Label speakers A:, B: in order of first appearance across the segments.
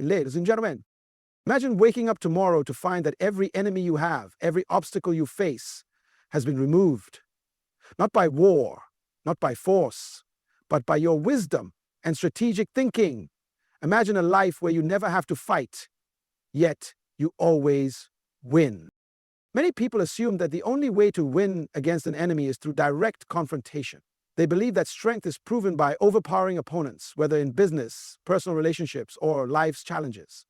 A: Ladies and gentlemen, imagine waking up tomorrow to find that every enemy you have, every obstacle you face, has been removed. Not by war, not by force, but by your wisdom and strategic thinking. Imagine a life where you never have to fight, yet you always win. Many people assume that the only way to win against an enemy is through direct confrontation. They believe that strength is proven by overpowering opponents, whether in business, personal relationships, or life's challenges.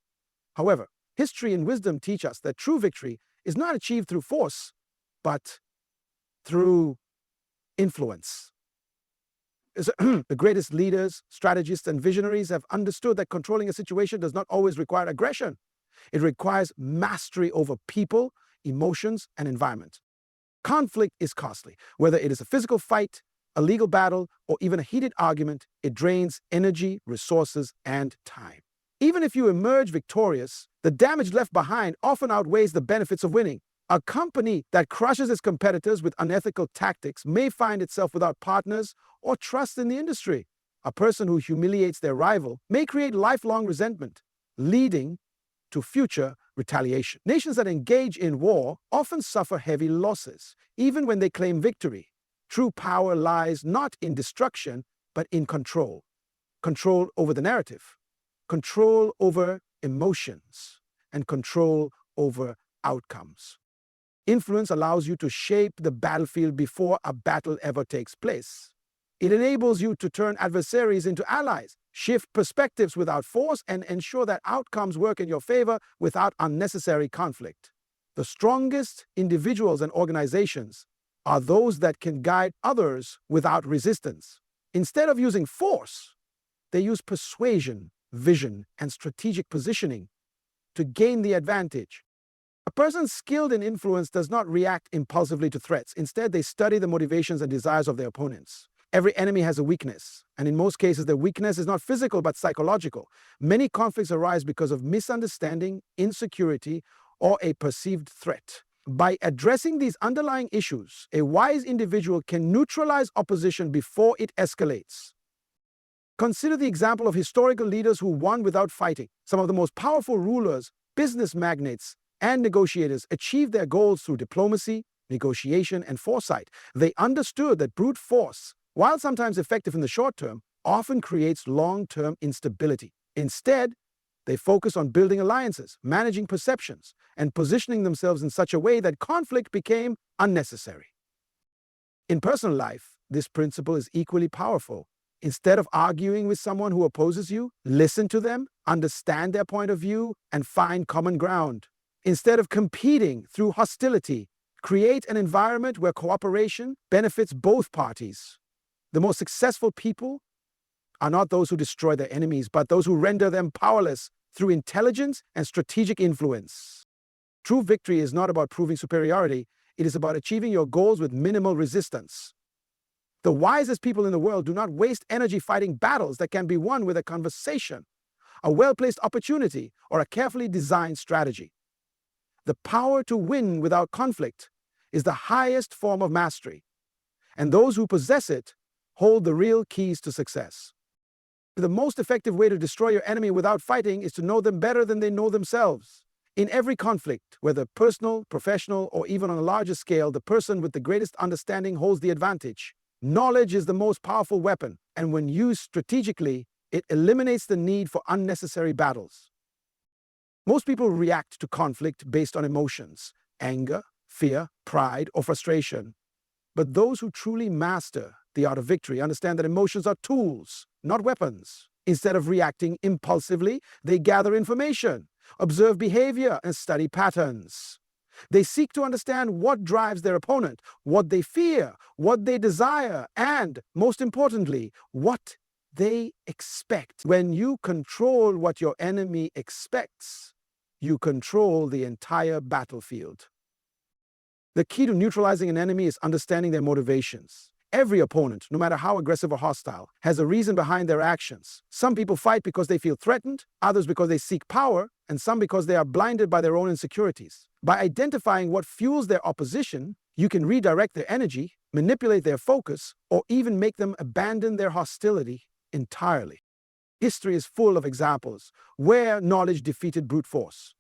A: However, history and wisdom teach us that true victory is not achieved through force, but through influence. The greatest leaders, strategists, and visionaries have understood that controlling a situation does not always require aggression. It requires mastery over people, emotions, and environment. Conflict is costly. Whether it is a physical fight, a legal battle, or even a heated argument, it drains energy, resources, and time. Even if you emerge victorious, the damage left behind often outweighs the benefits of winning. A company that crushes its competitors with unethical tactics may find itself without partners or trust in the industry. A person who humiliates their rival may create lifelong resentment, leading to future retaliation. Nations that engage in war often suffer heavy losses, even when they claim victory. True power lies not in destruction, but in control. Control over the narrative, control over emotions, and control over outcomes. Influence allows you to shape the battlefield before a battle ever takes place. It enables you to turn adversaries into allies, shift perspectives without force, and ensure that outcomes work in your favor without unnecessary conflict. The strongest individuals and organizations are those that can guide others without resistance. Instead of using force, they use persuasion, vision, and strategic positioning to gain the advantage. A person skilled in influence does not react impulsively to threats. Instead, they study the motivations and desires of their opponents. Every enemy has a weakness, and in most cases, their weakness is not physical but psychological. Many conflicts arise because of misunderstanding, insecurity, or a perceived threat. By addressing these underlying issues, a wise individual can neutralize opposition before it escalates. Consider the example of historical leaders who won without fighting. Some of the most powerful rulers, business magnates, and negotiators achieved their goals through diplomacy, negotiation, and foresight. They understood that brute force, while sometimes effective in the short term, often creates long-term instability. Instead, they focus on building alliances, managing perceptions, and positioning themselves in such a way that conflict became unnecessary. In personal life, this principle is equally powerful. Instead of arguing with someone who opposes you, listen to them, understand their point of view, and find common ground. Instead of competing through hostility, create an environment where cooperation benefits both parties. The most successful people are not those who destroy their enemies, but those who render them powerless through intelligence and strategic influence. True victory is not about proving superiority. It is about achieving your goals with minimal resistance. The wisest people in the world do not waste energy fighting battles that can be won with a conversation, a well-placed opportunity, or a carefully designed strategy. The power to win without conflict is the highest form of mastery, and those who possess it hold the real keys to success. The most effective way to destroy your enemy without fighting is to know them better than they know themselves. In every conflict, whether personal, professional, or even on a larger scale, the person with the greatest understanding holds the advantage. Knowledge is the most powerful weapon, and when used strategically, it eliminates the need for unnecessary battles. Most people react to conflict based on emotions, anger, fear, pride, or frustration. But those who truly master the art of victory understand that emotions are tools, not weapons. Instead of reacting impulsively, they gather information, observe behavior, and study patterns. They seek to understand what drives their opponent, what they fear, what they desire, and, most importantly, what they expect. When you control what your enemy expects, you control the entire battlefield. The key to neutralizing an enemy is understanding their motivations. Every opponent, no matter how aggressive or hostile, has a reason behind their actions. Some people fight because they feel threatened, others because they seek power, and some because they are blinded by their own insecurities. By identifying what fuels their opposition, you can redirect their energy, manipulate their focus, or even make them abandon their hostility entirely. History is full of examples where knowledge defeated brute force.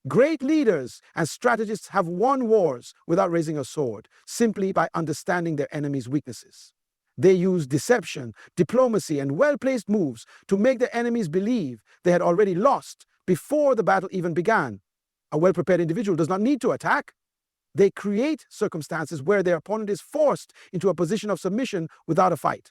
A: Great leaders and strategists have won wars without raising a sword, simply by understanding their enemy's weaknesses. They used deception, diplomacy, and well-placed moves to make their enemies believe they had already lost before the battle even began. A well-prepared individual does not need to attack. They create circumstances where their opponent is forced into a position of submission without a fight.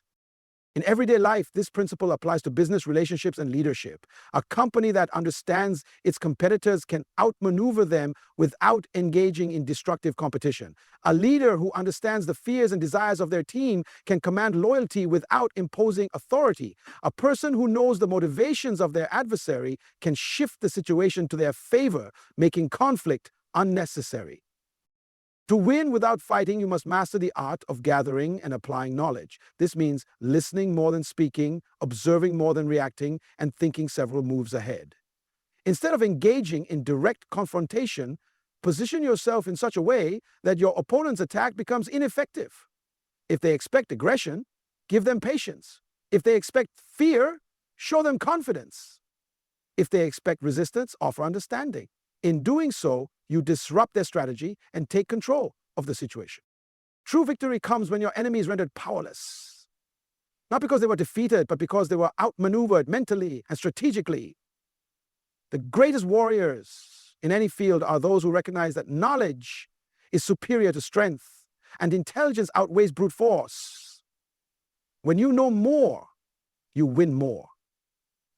A: In everyday life, this principle applies to business relationships and leadership. A company that understands its competitors can outmaneuver them without engaging in destructive competition. A leader who understands the fears and desires of their team can command loyalty without imposing authority. A person who knows the motivations of their adversary can shift the situation to their favor, making conflict unnecessary. To win without fighting, you must master the art of gathering and applying knowledge. This means listening more than speaking, observing more than reacting, and thinking several moves ahead. Instead of engaging in direct confrontation, position yourself in such a way that your opponent's attack becomes ineffective. If they expect aggression, give them patience. If they expect fear, show them confidence. If they expect resistance, offer understanding. In doing so, you disrupt their strategy and take control of the situation. True victory comes when your enemy is rendered powerless. Not because they were defeated, but because they were outmaneuvered mentally and strategically. The greatest warriors in any field are those who recognize that knowledge is superior to strength and intelligence outweighs brute force. When you know more, you win more.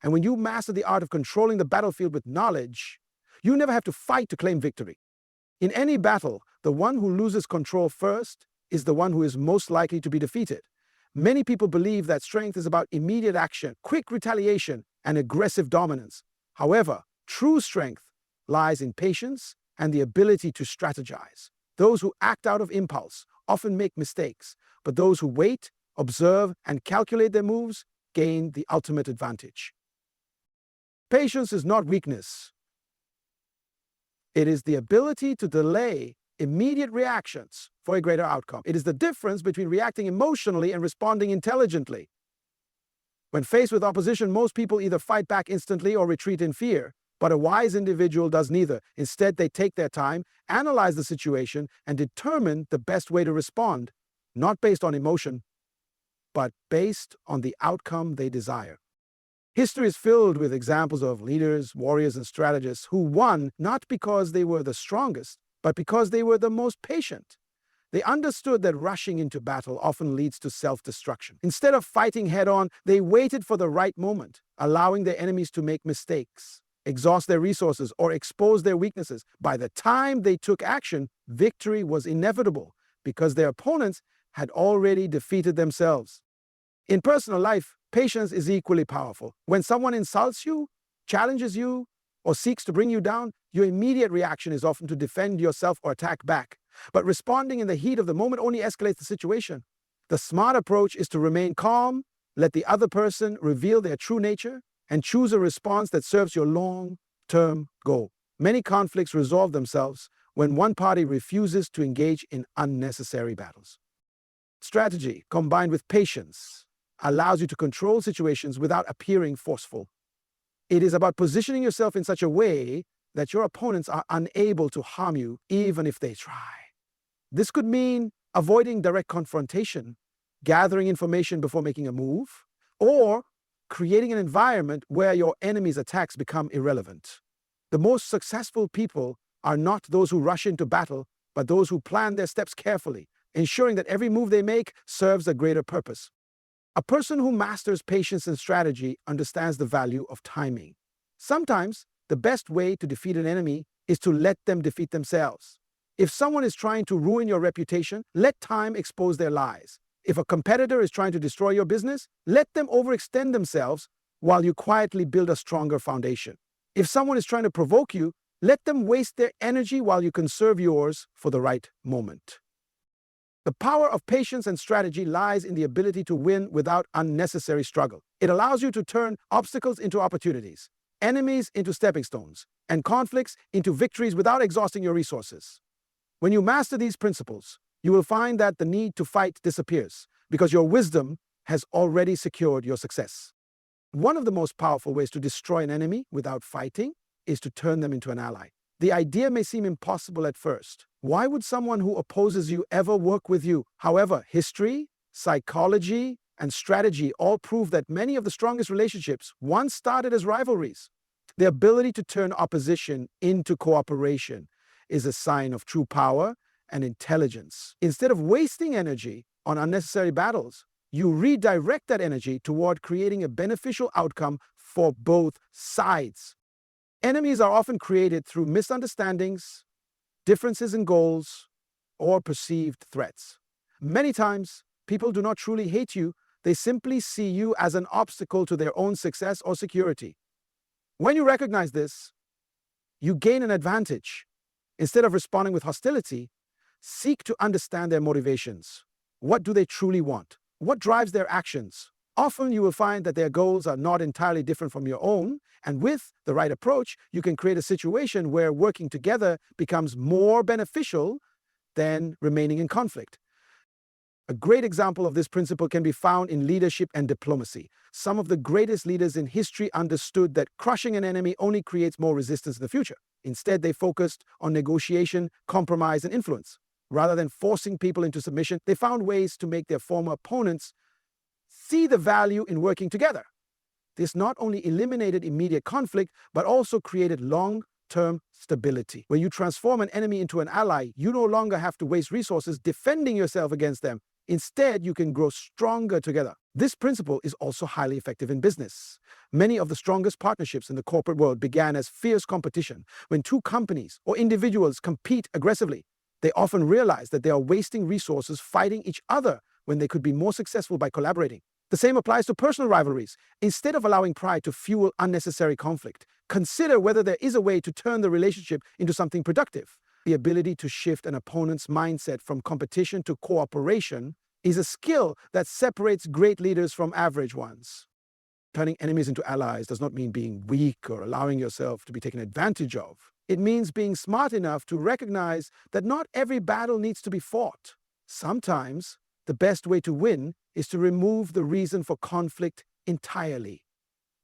A: And when you master the art of controlling the battlefield with knowledge, you never have to fight to claim victory. In any battle, the one who loses control first is the one who is most likely to be defeated. Many people believe that strength is about immediate action, quick retaliation, and aggressive dominance. However, true strength lies in patience and the ability to strategize. Those who act out of impulse often make mistakes, but those who wait, observe, and calculate their moves gain the ultimate advantage. Patience is not weakness. It is the ability to delay immediate reactions for a greater outcome. It is the difference between reacting emotionally and responding intelligently. When faced with opposition, most people either fight back instantly or retreat in fear. But a wise individual does neither. Instead, they take their time, analyze the situation, and determine the best way to respond, not based on emotion, but based on the outcome they desire. History is filled with examples of leaders, warriors, and strategists who won not because they were the strongest, but because they were the most patient. They understood that rushing into battle often leads to self-destruction. Instead of fighting head-on, they waited for the right moment, allowing their enemies to make mistakes, exhaust their resources, or expose their weaknesses. By the time they took action, victory was inevitable because their opponents had already defeated themselves. In personal life, patience is equally powerful. When someone insults you, challenges you, or seeks to bring you down, your immediate reaction is often to defend yourself or attack back. But responding in the heat of the moment only escalates the situation. The smart approach is to remain calm, let the other person reveal their true nature, and choose a response that serves your long-term goal. Many conflicts resolve themselves when one party refuses to engage in unnecessary battles. Strategy, combined with patience, allows you to control situations without appearing forceful. It is about positioning yourself in such a way that your opponents are unable to harm you, even if they try. This could mean avoiding direct confrontation, gathering information before making a move, or creating an environment where your enemy's attacks become irrelevant. The most successful people are not those who rush into battle, but those who plan their steps carefully, ensuring that every move they make serves a greater purpose. A person who masters patience and strategy understands the value of timing. Sometimes, the best way to defeat an enemy is to let them defeat themselves. If someone is trying to ruin your reputation, let time expose their lies. If a competitor is trying to destroy your business, let them overextend themselves while you quietly build a stronger foundation. If someone is trying to provoke you, let them waste their energy while you conserve yours for the right moment. The power of patience and strategy lies in the ability to win without unnecessary struggle. It allows you to turn obstacles into opportunities, enemies into stepping stones, and conflicts into victories without exhausting your resources. When you master these principles, you will find that the need to fight disappears because your wisdom has already secured your success. One of the most powerful ways to destroy an enemy without fighting is to turn them into an ally. The idea may seem impossible at first. Why would someone who opposes you ever work with you? However, history, psychology, and strategy all prove that many of the strongest relationships once started as rivalries. The ability to turn opposition into cooperation is a sign of true power and intelligence. Instead of wasting energy on unnecessary battles, you redirect that energy toward creating a beneficial outcome for both sides. Enemies are often created through misunderstandings, differences in goals, or perceived threats. Many times, people do not truly hate you, they simply see you as an obstacle to their own success or security. When you recognize this, you gain an advantage. Instead of responding with hostility, seek to understand their motivations. What do they truly want? What drives their actions? Often you will find that their goals are not entirely different from your own, and with the right approach, you can create a situation where working together becomes more beneficial than remaining in conflict. A great example of this principle can be found in leadership and diplomacy. Some of the greatest leaders in history understood that crushing an enemy only creates more resistance in the future. Instead, they focused on negotiation, compromise, and influence. Rather than forcing people into submission, they found ways to make their former opponents see the value in working together. This not only eliminated immediate conflict, but also created long-term stability. When you transform an enemy into an ally, you no longer have to waste resources defending yourself against them. Instead, you can grow stronger together. This principle is also highly effective in business. Many of the strongest partnerships in the corporate world began as fierce competition. When two companies or individuals compete aggressively, they often realize that they are wasting resources fighting each other when they could be more successful by collaborating. The same applies to personal rivalries. Instead of allowing pride to fuel unnecessary conflict, consider whether there is a way to turn the relationship into something productive. The ability to shift an opponent's mindset from competition to cooperation is a skill that separates great leaders from average ones. Turning enemies into allies does not mean being weak or allowing yourself to be taken advantage of. It means being smart enough to recognize that not every battle needs to be fought. Sometimes, the best way to win is to remove the reason for conflict entirely.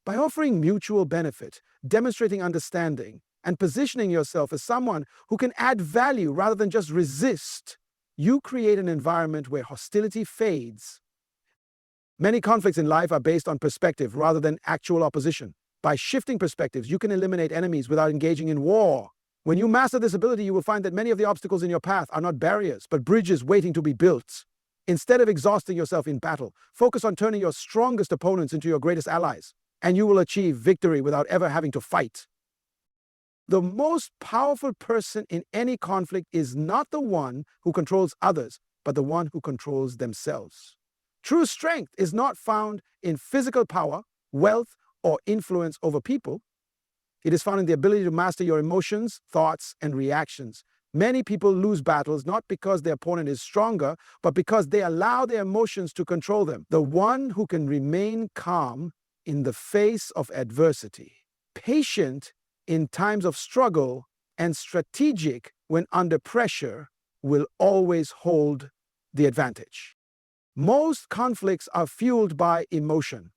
A: By offering mutual benefit, demonstrating understanding, and positioning yourself as someone who can add value rather than just resist, you create an environment where hostility fades. Many conflicts in life are based on perspective rather than actual opposition. By shifting perspectives, you can eliminate enemies without engaging in war. When you master this ability, you will find that many of the obstacles in your path are not barriers, but bridges waiting to be built. Instead of exhausting yourself in battle, focus on turning your strongest opponents into your greatest allies, and you will achieve victory without ever having to fight. The most powerful person in any conflict is not the one who controls others, but the one who controls themselves. True strength is not found in physical power, wealth, or influence over people. It is found in the ability to master your emotions, thoughts, and reactions. Many people lose battles not because their opponent is stronger, but because they allow their emotions to control them. The one who can remain calm in the face of adversity, patient in times of struggle, and strategic when under pressure will always hold the advantage. Most conflicts are fueled by emotion,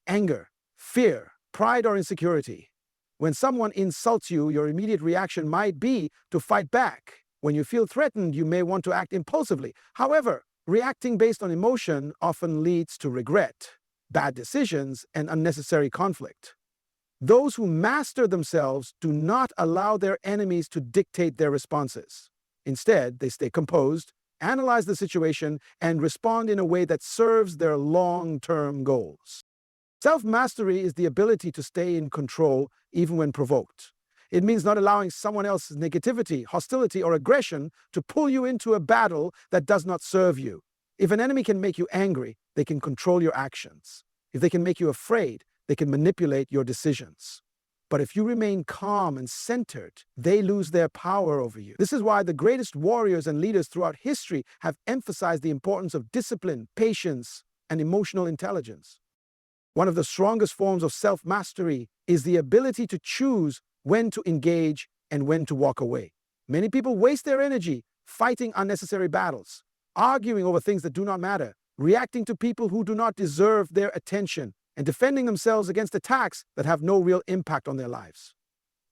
A: anger, fear, pride, or insecurity. When someone insults you, your immediate reaction might be to fight back. When you feel threatened, you may want to act impulsively. However, reacting based on emotion often leads to regret, bad decisions, and unnecessary conflict. Those who master themselves do not allow their enemies to dictate their responses. Instead, they stay composed, analyze the situation, and respond in a way that serves their long-term goals. Self-mastery is the ability to stay in control even when provoked. It means not allowing someone else's negativity, hostility, or aggression to pull you into a battle that does not serve you. If an enemy can make you angry, they can control your actions. If they can make you afraid, they can manipulate your decisions. But if you remain calm and centered, they lose their power over you. This is why the greatest warriors and leaders throughout history have emphasized the importance of discipline, patience, and emotional intelligence. One of the strongest forms of self-mastery is the ability to choose when to engage and when to walk away. Many people waste their energy fighting unnecessary battles, arguing over things that do not matter, reacting to people who do not deserve their attention. and defending themselves against attacks that have no real impact on their lives.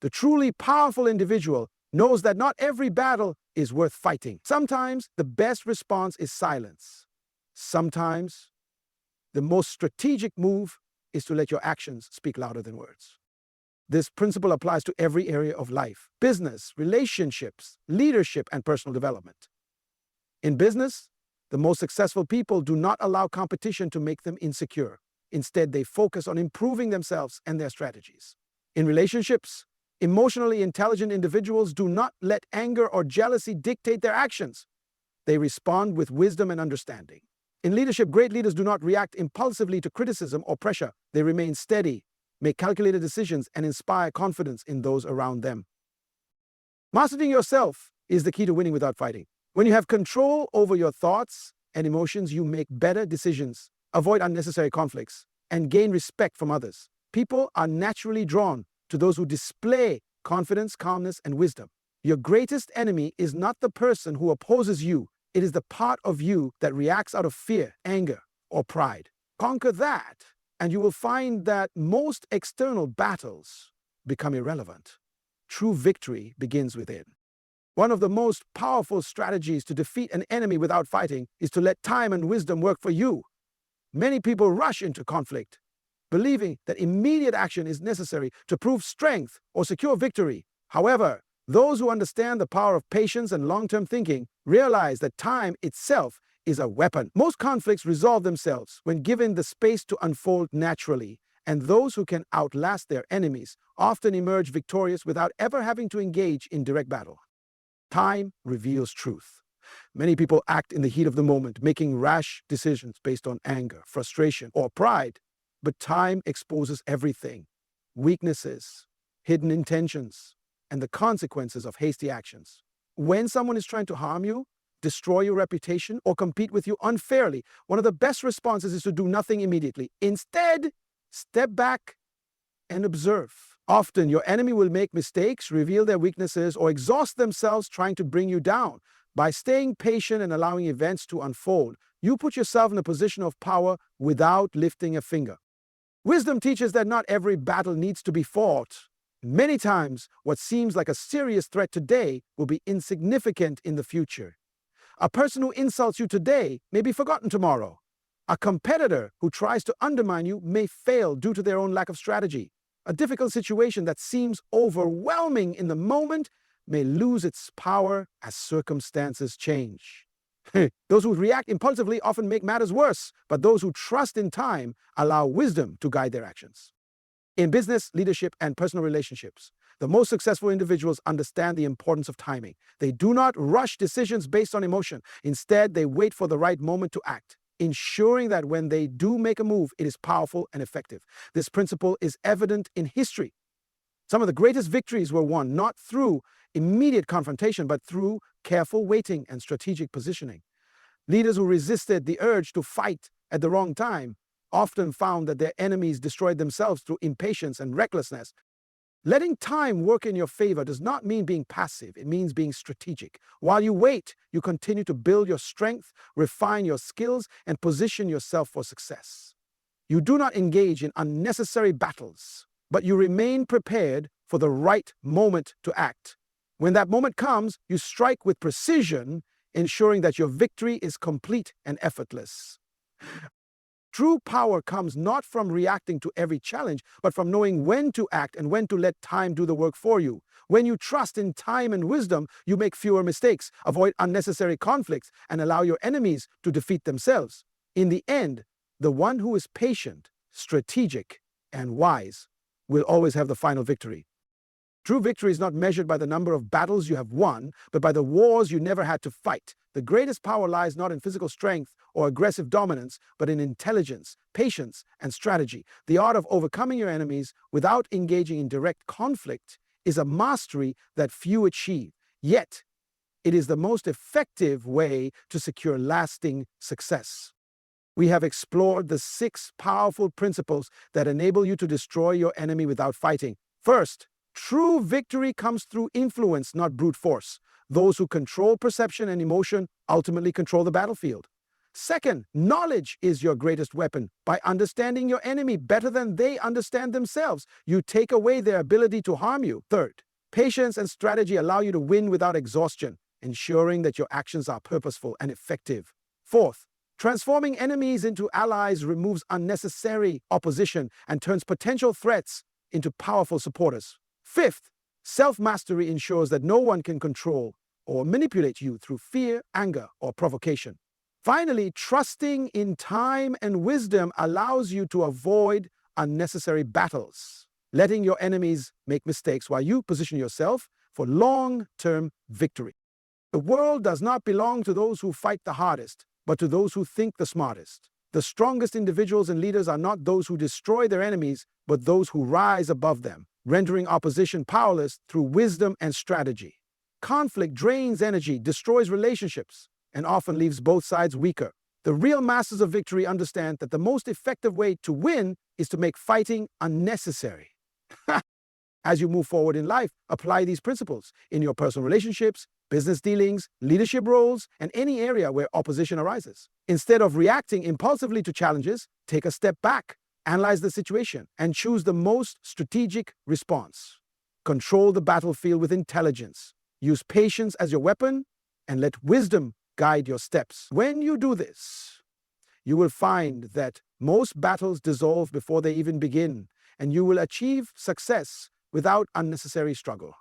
A: The truly powerful individual knows that not every battle is worth fighting. Sometimes the best response is silence. Sometimes the most strategic move is to let your actions speak louder than words. This principle applies to every area of life: business, relationships, leadership, and personal development. In business, the most successful people do not allow competition to make them insecure. Instead, they focus on improving themselves and their strategies. In relationships, emotionally intelligent individuals do not let anger or jealousy dictate their actions. They respond with wisdom and understanding. In leadership, great leaders do not react impulsively to criticism or pressure. They remain steady, make calculated decisions, and inspire confidence in those around them. Mastering yourself is the key to winning without fighting. When you have control over your thoughts and emotions, you make better decisions, avoid unnecessary conflicts, and gain respect from others. People are naturally drawn to those who display confidence, calmness, and wisdom. Your greatest enemy is not the person who opposes you. It is the part of you that reacts out of fear, anger, or pride. Conquer that, and you will find that most external battles become irrelevant. True victory begins within. One of the most powerful strategies to defeat an enemy without fighting is to let time and wisdom work for you. Many people rush into conflict, believing that immediate action is necessary to prove strength or secure victory. However, those who understand the power of patience and long-term thinking realize that time itself is a weapon. Most conflicts resolve themselves when given the space to unfold naturally, and those who can outlast their enemies often emerge victorious without ever having to engage in direct battle. Time reveals truth. Many people act in the heat of the moment, making rash decisions based on anger, frustration, or pride. But time exposes everything: weaknesses, hidden intentions, and the consequences of hasty actions. When someone is trying to harm you, destroy your reputation, or compete with you unfairly, one of the best responses is to do nothing immediately. Instead, step back and observe. Often, your enemy will make mistakes, reveal their weaknesses, or exhaust themselves trying to bring you down. By staying patient and allowing events to unfold, you put yourself in a position of power without lifting a finger. Wisdom teaches that not every battle needs to be fought. Many times, what seems like a serious threat today will be insignificant in the future. A person who insults you today may be forgotten tomorrow. A competitor who tries to undermine you may fail due to their own lack of strategy. A difficult situation that seems overwhelming in the moment may lose its power as circumstances change. Those who react impulsively often make matters worse, but those who trust in time allow wisdom to guide their actions. In business, leadership, and personal relationships, the most successful individuals understand the importance of timing. They do not rush decisions based on emotion. Instead, they wait for the right moment to act, ensuring that when they do make a move, it is powerful and effective. This principle is evident in history. Some of the greatest victories were won not through immediate confrontation, but through careful waiting and strategic positioning. Leaders who resisted the urge to fight at the wrong time often found that their enemies destroyed themselves through impatience and recklessness. Letting time work in your favor does not mean being passive. It means being strategic. While you wait, you continue to build your strength, refine your skills, and position yourself for success. You do not engage in unnecessary battles, but you remain prepared for the right moment to act. When that moment comes, you strike with precision, ensuring that your victory is complete and effortless. True power comes not from reacting to every challenge, but from knowing when to act and when to let time do the work for you. When you trust in time and wisdom, you make fewer mistakes, avoid unnecessary conflicts, and allow your enemies to defeat themselves. In the end, the one who is patient, strategic, and wise will always have the final victory. True victory is not measured by the number of battles you have won, but by the wars you never had to fight. The greatest power lies not in physical strength or aggressive dominance, but in intelligence, patience, and strategy. The art of overcoming your enemies without engaging in direct conflict is a mastery that few achieve. Yet, it is the most effective way to secure lasting success. We have explored the 6 powerful principles that enable you to destroy your enemy without fighting. First, true victory comes through influence, not brute force. Those who control perception and emotion ultimately control the battlefield. Second, knowledge is your greatest weapon. By understanding your enemy better than they understand themselves, you take away their ability to harm you. Third, patience and strategy allow you to win without exhaustion, ensuring that your actions are purposeful and effective. Fourth, transforming enemies into allies removes unnecessary opposition and turns potential threats into powerful supporters. Fifth, self-mastery ensures that no one can control or manipulate you through fear, anger, or provocation. Finally, trusting in time and wisdom allows you to avoid unnecessary battles, letting your enemies make mistakes while you position yourself for long-term victory. The world does not belong to those who fight the hardest, but to those who think the smartest. The strongest individuals and leaders are not those who destroy their enemies, but those who rise above them, rendering opposition powerless through wisdom and strategy. Conflict drains energy, destroys relationships, and often leaves both sides weaker. The real masters of victory understand that the most effective way to win is to make fighting unnecessary. As you move forward in life, apply these principles in your personal relationships, business dealings, leadership roles, and any area where opposition arises. Instead of reacting impulsively to challenges, take a step back, analyze the situation, and choose the most strategic response. Control the battlefield with intelligence. Use patience as your weapon, and let wisdom guide your steps. When you do this, you will find that most battles dissolve before they even begin, and you will achieve success without unnecessary struggle.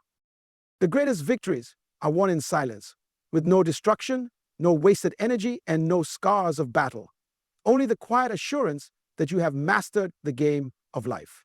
A: The greatest victories are won in silence, with no destruction, no wasted energy, and no scars of battle. Only the quiet assurance that you have mastered the game of life.